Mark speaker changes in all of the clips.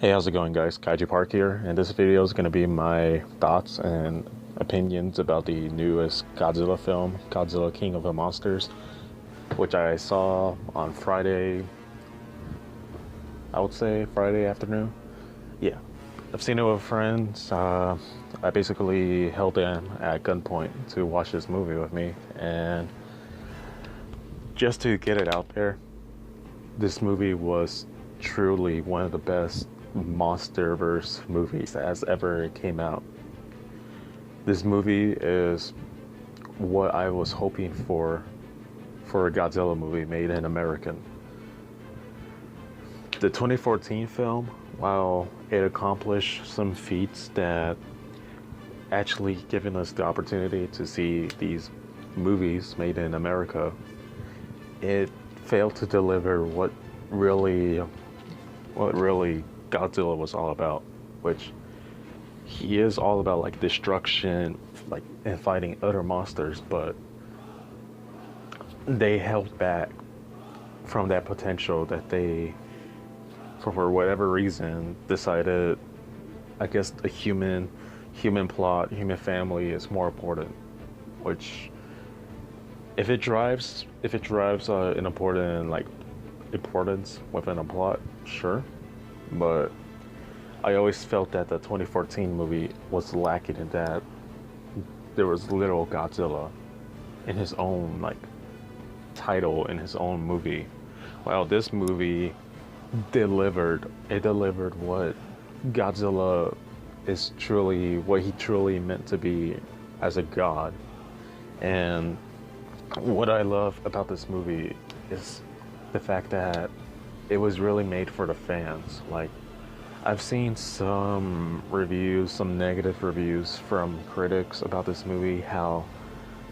Speaker 1: Hey, how's it going, guys? Kaiji Park here, and this video is going to be my thoughts and opinions about the newest Godzilla film, Godzilla King of the Monsters, which I saw on Friday, I would say Friday afternoon. Yeah, I've seen it with friends. I basically held them at gunpoint to watch this movie with me, and just to get it out there, this movie was truly one of the best monsterverse movies that has ever came out. This movie is what I was hoping for a Godzilla movie made in America. The 2014 film, while it accomplished some feats that actually given us the opportunity to see these movies made in America, it failed to deliver what really Godzilla was all about, which he is all about like destruction, like and fighting other monsters, but they held back from that potential that they, for whatever reason, decided. I guess the human plot, human family is more important. Which, if it drives an important like importance within a plot, sure, but I always felt that the 2014 movie was lacking in that there was little Godzilla in his own like title in his own movie. While this movie delivered what Godzilla is truly, what he truly meant to be as a god. And what I love about this movie is the fact that it was really made for the fans. Like, I've seen some reviews, some negative reviews from critics about this movie, how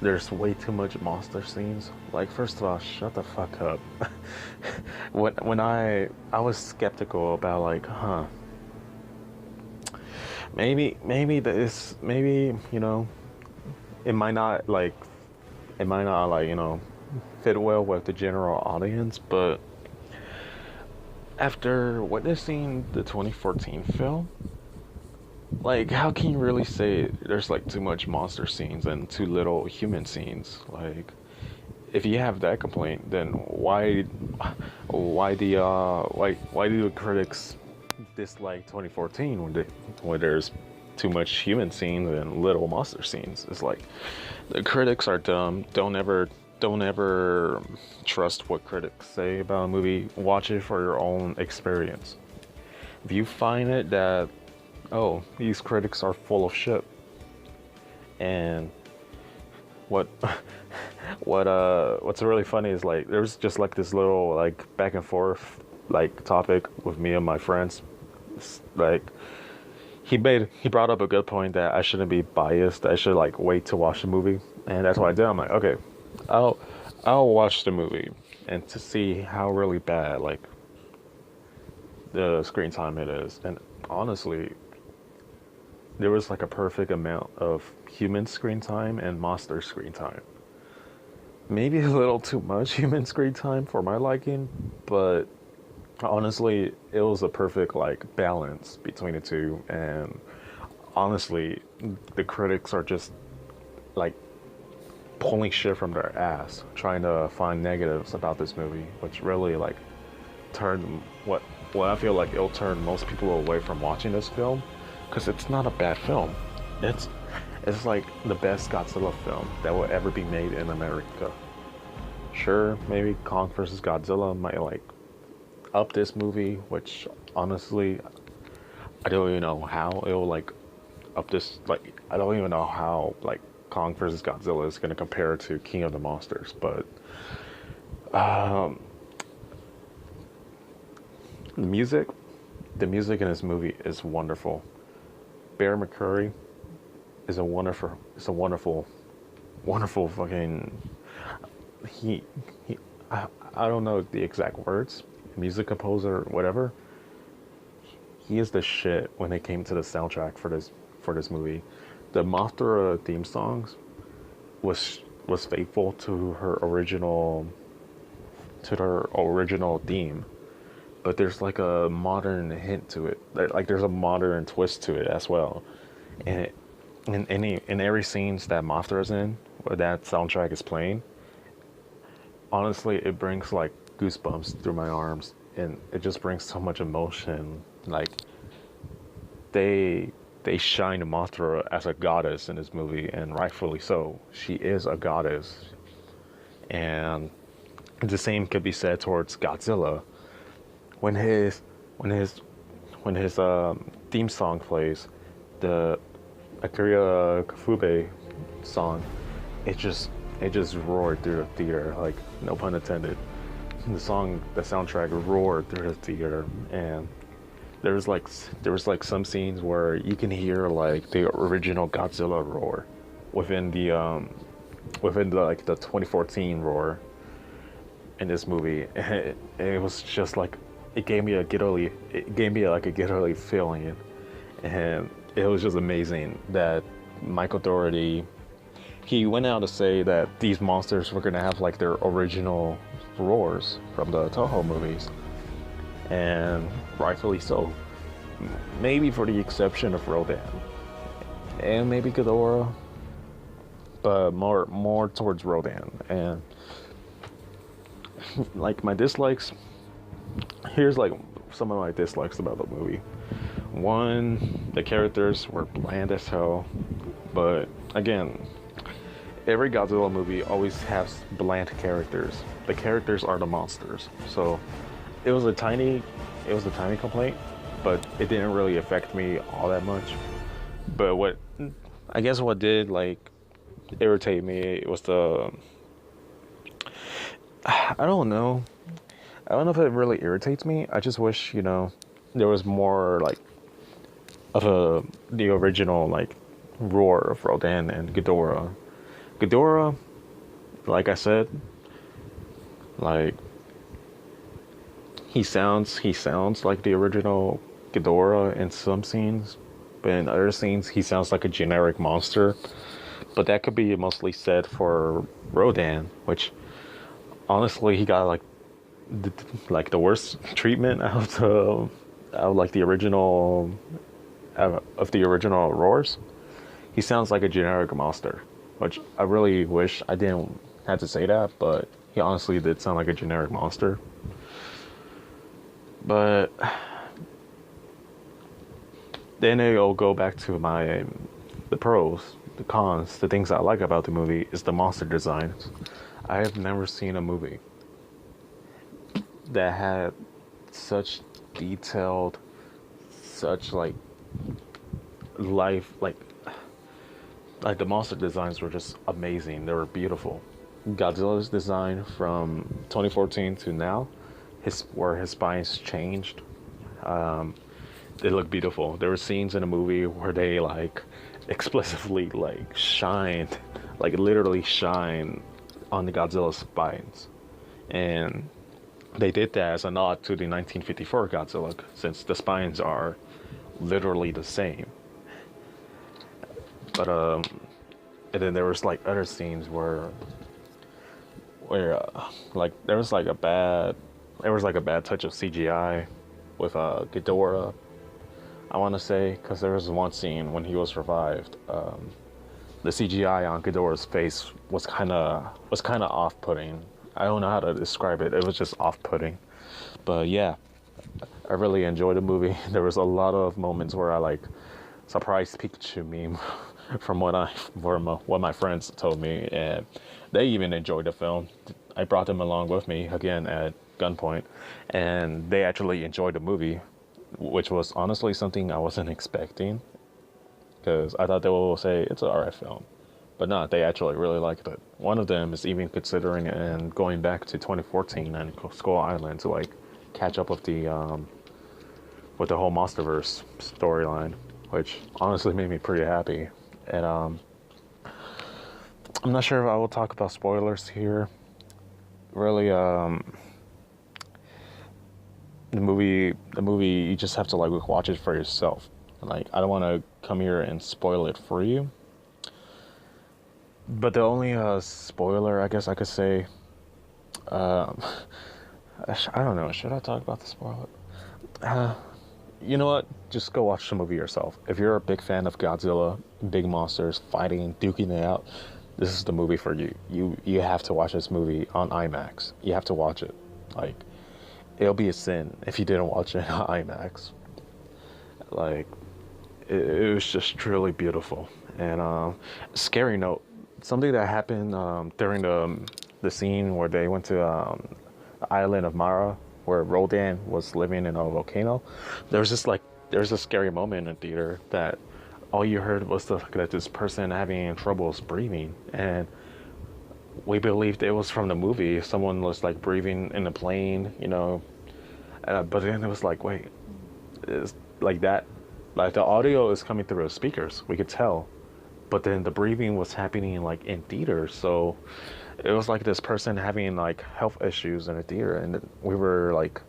Speaker 1: there's way too much monster scenes. Like, first of all, shut the fuck up. when I was skeptical about like, maybe it might not like fit well with the general audience, but after witnessing the 2014 film, like, how can you really say there's like too much monster scenes and too little human scenes? Like, if you have that complaint, then why do the critics dislike 2014 when there's too much human scenes and little monster scenes? It's like the critics are dumb. Don't ever trust what critics say about a movie. Watch it for your own experience. If you find it that, oh, these critics are full of shit, and what what's really funny is like there's just like this little like back and forth like topic with me and my friends. Like, he brought up a good point that I shouldn't be biased. I should like wait to watch the movie, and that's what I did. I'm like, okay, I'll I'll watch the movie and to see how really bad like the screen time it is. And honestly, there was like a perfect amount of human screen time and monster screen time. Maybe a little too much human screen time for my liking, but honestly, it was a perfect like balance between the two. And honestly, the critics are just like pulling shit from their ass, trying to find negatives about this movie, which really like turned what I feel like it'll turn most people away from watching this film, because it's not a bad film. It's it's like the best Godzilla film that will ever be made in America. Sure, maybe Kong versus Godzilla might like up this movie, which honestly I don't even know how it'll like up this, like I don't even know how like Kong versus Godzilla is gonna compare to King of the Monsters, but um, the music, the music in this movie is wonderful. Bear McCurry is a wonderful fucking he I don't know the exact words, music composer, whatever. He is the shit when it came to the soundtrack for this movie. The Mothra theme songs was faithful to her original theme, but there's like a modern hint to it. Like there's a modern twist to it as well. And in every scenes that Mothra's in, where that soundtrack is playing, honestly, it brings like goosebumps through my arms, and it just brings so much emotion. Like they they shine Mothra as a goddess in this movie, and rightfully so. She is a goddess, and the same could be said towards Godzilla. When his when his when his theme song plays, the Akira Kafube song, it just it just roared through the theater, like no pun intended. The soundtrack roared through the theater, and there was like some scenes where you can hear like the original Godzilla roar within the like the 2014 roar in this movie. It was just like it gave me like a giddily feeling, and it was just amazing that Michael Dougherty, he went out to say that these monsters were gonna have like their original roars from the Toho movies, and rightfully so. Maybe for the exception of Rodan and maybe Ghidorah, but more towards Rodan. And like my dislikes, here's like some of my dislikes about the movie. One, the characters were bland as hell, but again, every Godzilla movie always has bland characters. The characters are the monsters. So it was a tiny complaint, but it didn't really affect me all that much. But I guess what did like irritate me was I don't know. I don't know if it really irritates me. I just wish, there was more like of the original like roar of Rodan and Ghidorah. Ghidorah, like I said, like he sounds like the original Ghidorah in some scenes, but in other scenes he sounds like a generic monster. But that could be mostly said for Rodan, which honestly he got like the worst treatment out of like the original of the original roars. He sounds like a generic monster, which I really wish I didn't have to say that, but he honestly did sound like a generic monster. But then it'll go back to the pros, the cons, the things I like about the movie is the monster designs. I have never seen a movie that had such detailed, such like life, like the monster designs were just amazing. They were beautiful. Godzilla's design from 2014 to now, where his spines changed, they look beautiful. There were scenes in the movie where they like explicitly like shined, like literally shine on the Godzilla's spines, and they did that as a nod to the 1954 Godzilla, since the spines are literally the same. But and then there was like other scenes where like there was like a bad touch of CGI with Ghidorah, I want to say, because there was one scene when he was revived. The CGI on Ghidorah's face was kind of off-putting. I don't know how to describe it. It was just off-putting. But yeah, I really enjoyed the movie. There was a lot of moments where I like surprised Pikachu meme from what my friends told me, and they even enjoyed the film. I brought them along with me again at gunpoint, and they actually enjoyed the movie, which was honestly something I wasn't expecting, because I thought they would say it's an alright film, but not. They actually really liked it. One of them is even considering and going back to 2014 and Skull Island to like catch up with the whole MonsterVerse storyline, which honestly made me pretty happy. And I'm not sure if I will talk about spoilers here. Really, the movie you just have to like watch it for yourself. Like, I don't want to come here and spoil it for you. But the only spoiler I guess I could say, I don't know, should I talk about the spoiler? Uh, you know what? Just go watch the movie yourself. If you're a big fan of Godzilla, big monsters fighting, duking it out, this is the movie for you. You have to watch this movie on IMAX. You have to watch it. Like, it'll be a sin if you didn't watch it on IMAX. Like, it was just truly beautiful. And scary note, something that happened during the scene where they went to the island of Mara, where Rodan was living in a volcano. There was just like there's a scary moment in the theater that all you heard was that this person having troubles breathing, and we believed it was from the movie. Someone was like breathing in the plane, you know, but then it was like, wait, it's like that. Like the audio is coming through the speakers. We could tell, but then the breathing was happening like in theaters. So it was like this person having like health issues in a theater, and we were like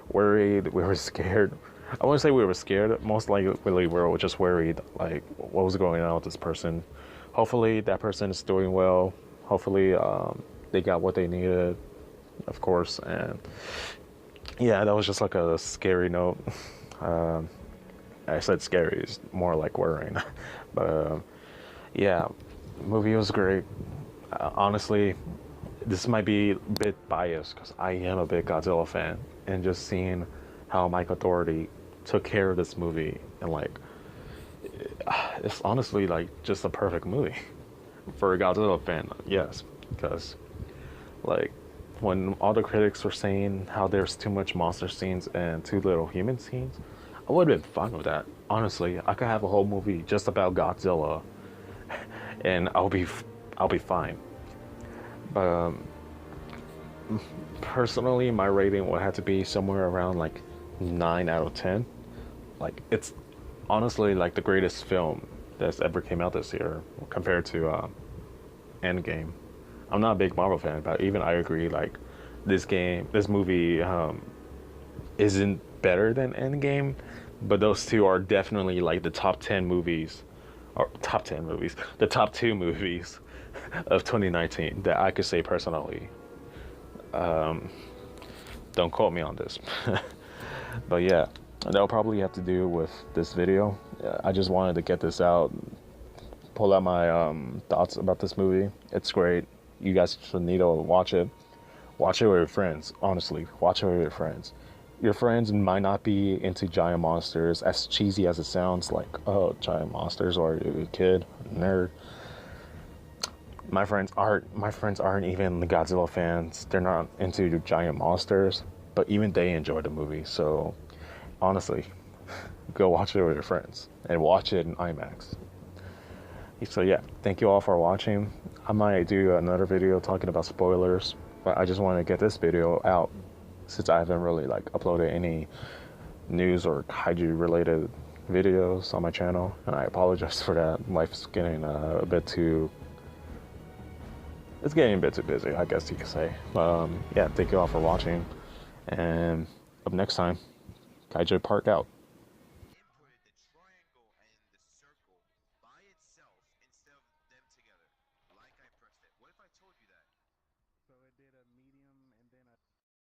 Speaker 1: worried. We were scared. I wouldn't say we were scared. Most likely, we were just worried, like what was going on with this person. Hopefully, that person is doing well. Hopefully, they got what they needed, of course. And yeah, that was just like a scary note. Um, I said scary, it's more like worrying. But yeah, the movie was great. Honestly, this might be a bit biased because I am a big Godzilla fan, and just seeing how Michael Dougherty took care of this movie and like it's honestly like just a perfect movie for a Godzilla fan. Yes, because like when all the critics were saying how there's too much monster scenes and too little human scenes, I would have been fine with that. Honestly, I could have a whole movie just about Godzilla, and I'll be fine. But personally, my rating would have to be somewhere around like 9 out of 10. Like it's honestly like the greatest film that's ever came out this year compared to Endgame. I'm not a big Marvel fan, but even I agree. Like this movie isn't better than Endgame, but those two are definitely like the top 10 movies, or top 10 movies, the top two movies of 2019 that I could say personally. Don't quote me on this, but yeah, that'll probably have to do with this video. I just wanted to get this out, pull out my thoughts about this movie. It's great. You guys should need to watch it. Watch it with your friends. Honestly, watch it with your friends. Your friends might not be into giant monsters, as cheesy as it sounds. Like, oh, giant monsters, or you're a kid, nerd. My friends aren't even the Godzilla fans. They're not into giant monsters, but even they enjoyed the movie. So honestly, go watch it with your friends and watch it in IMAX. So yeah, thank you all for watching. I might do another video talking about spoilers, but I just want to get this video out since I haven't really like uploaded any news or kaiju related videos on my channel, and I apologize for that. Life's getting a bit too it's getting a bit too busy, I guess you could say. Yeah, thank you all for watching, and up next time, Kaiju Park out.